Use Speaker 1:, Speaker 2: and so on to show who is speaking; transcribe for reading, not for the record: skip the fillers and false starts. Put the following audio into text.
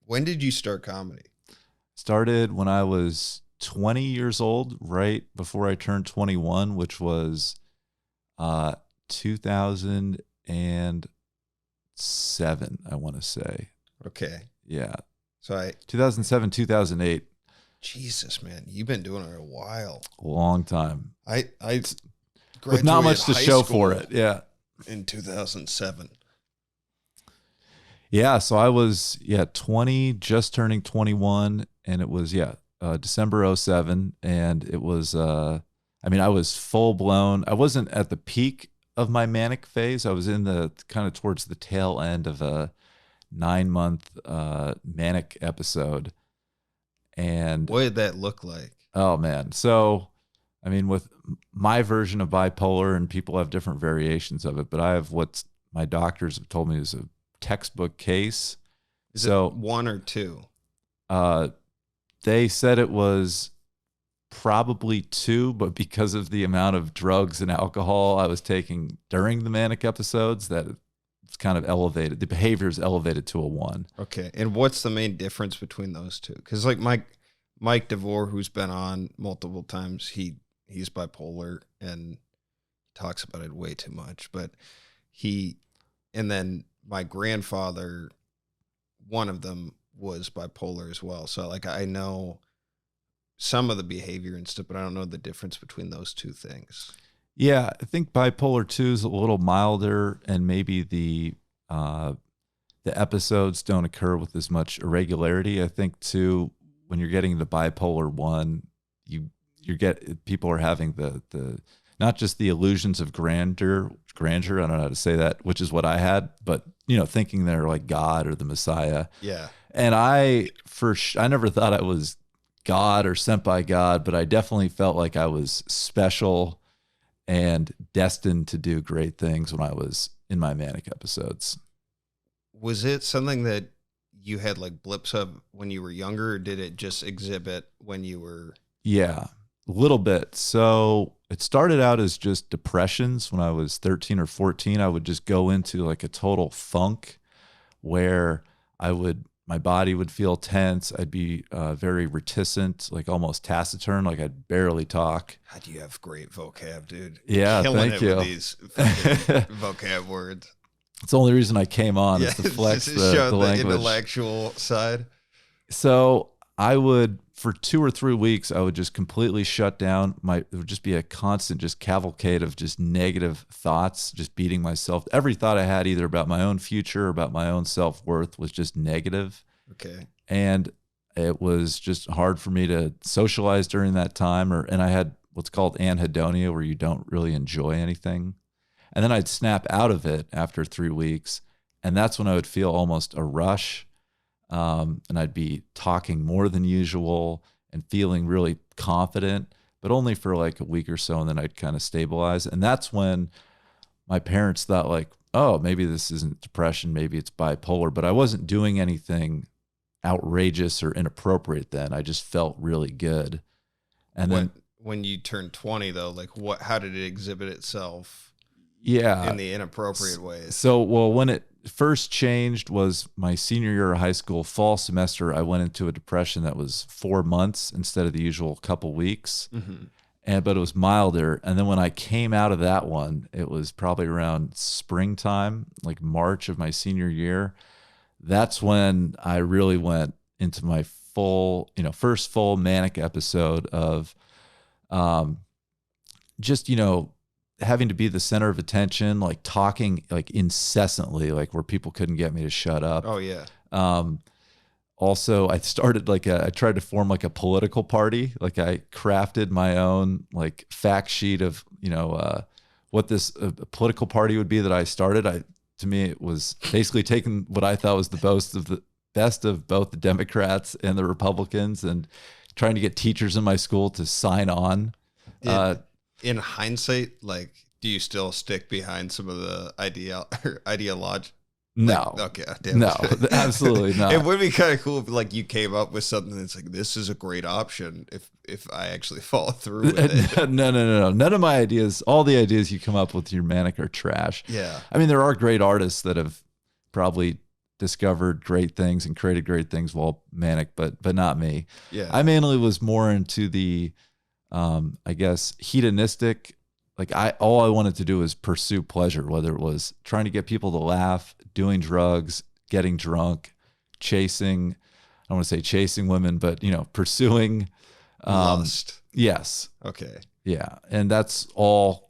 Speaker 1: When did you start comedy?
Speaker 2: Started when I was 20 years old, right before I turned 21, which was 2007, I want to say.
Speaker 1: Okay.
Speaker 2: Yeah.
Speaker 1: So
Speaker 2: 2007, 2008.
Speaker 1: Jesus, man, you've been doing it a while.
Speaker 2: Long time.
Speaker 1: I
Speaker 2: with not much to show for it. Yeah.
Speaker 1: In 2007.
Speaker 2: Yeah. So I was 20, just turning 21, and it was December 07, and it was I was full blown. I wasn't at the peak of my manic phase. I was in the kind of towards the tail end of a 9-month manic episode. And
Speaker 1: what did that look like?
Speaker 2: Oh man. So, with my version of bipolar, and people have different variations of it, but I have what my doctors have told me is a textbook case.
Speaker 1: Is it 1 or 2?
Speaker 2: They said it was probably 2, but because of the amount of drugs and alcohol I was taking during the manic episodes, that it's kind of elevated. The behavior is elevated to a 1.
Speaker 1: Okay. And what's the main difference between those two? Because like Mike DeVore, who's been on multiple times, he's bipolar and talks about it way too much. But and then my grandfather, one of them was bipolar as well. So like I know some of the behavior and stuff, but I don't know the difference between those two things.
Speaker 2: Yeah, I think bipolar 2 is a little milder, and maybe the episodes don't occur with as much irregularity. I think too, when you're getting the bipolar 1, people are having the not just the illusions of grandeur. I don't know how to say that, which is what I had, but thinking they're like God or the Messiah.
Speaker 1: Yeah.
Speaker 2: And I never thought I was God or sent by God, but I definitely felt like I was special and destined to do great things when I was in my manic episodes.
Speaker 1: Was it something that you had like blips of when you were younger, or did it just exhibit when you were?
Speaker 2: Yeah, a little bit. So it started out as just depressions. When I was 13 or 14, I would just go into like a total funk where my body would feel tense. I'd be very reticent, like almost taciturn, like I'd barely talk.
Speaker 1: How do you have great vocab, dude?
Speaker 2: Yeah, thank you.
Speaker 1: With these vocab words.
Speaker 2: It's the only reason I came on is to flex the language.
Speaker 1: Intellectual side.
Speaker 2: So I would, for 2 or 3 weeks, I would just completely shut down. It would just be a constant just cavalcade of just negative thoughts, just beating myself. Every thought I had, either about my own future or about my own self-worth, was just negative.
Speaker 1: Okay.
Speaker 2: And it was just hard for me to socialize during that time. And I had what's called anhedonia, where you don't really enjoy anything. And then I'd snap out of it after 3 weeks. And that's when I would feel almost a rush. And I'd be talking more than usual and feeling really confident, but only for like a week or so. And then I'd kind of stabilize. And that's when my parents thought like, oh, maybe this isn't depression, maybe it's bipolar. But I wasn't doing anything outrageous or inappropriate then. I just felt really good. And
Speaker 1: when you turned 20 though, like how did it exhibit itself?
Speaker 2: Yeah.
Speaker 1: In the inappropriate ways.
Speaker 2: So, when it first changed was my senior year of high school, fall semester. I went into a depression that was 4 months instead of the usual couple weeks. Mm-hmm. But it was milder. And then when I came out of that one, it was probably around springtime, like March of my senior year. That's when I really went into my first full manic episode of just, having to be the center of attention, like talking like incessantly, like where people couldn't get me to shut up.
Speaker 1: Oh yeah.
Speaker 2: Also I started I tried to form like a political party. Like I crafted my own like fact sheet of, what this political party would be that I started. To me, it was basically taking what I thought was the best of both the Democrats and the Republicans and trying to get teachers in my school to sign on.
Speaker 1: In hindsight, like, do you still stick behind some of the ideology?
Speaker 2: No.
Speaker 1: Like, okay.
Speaker 2: No, absolutely not.
Speaker 1: It would be kind of cool if like you came up with something that's like, this is a great option if I actually follow through with it.
Speaker 2: No. None of my ideas, all the ideas you come up with your manic are trash.
Speaker 1: Yeah.
Speaker 2: There are great artists that have probably discovered great things and created great things while manic, but not me.
Speaker 1: Yeah.
Speaker 2: I mainly was more into the, I guess, hedonistic. Like all I wanted to do was pursue pleasure, whether it was trying to get people to laugh, doing drugs, getting drunk, chasing. I don't want to say chasing women, but pursuing
Speaker 1: Lust.
Speaker 2: Yes.
Speaker 1: Okay.
Speaker 2: Yeah, and that's all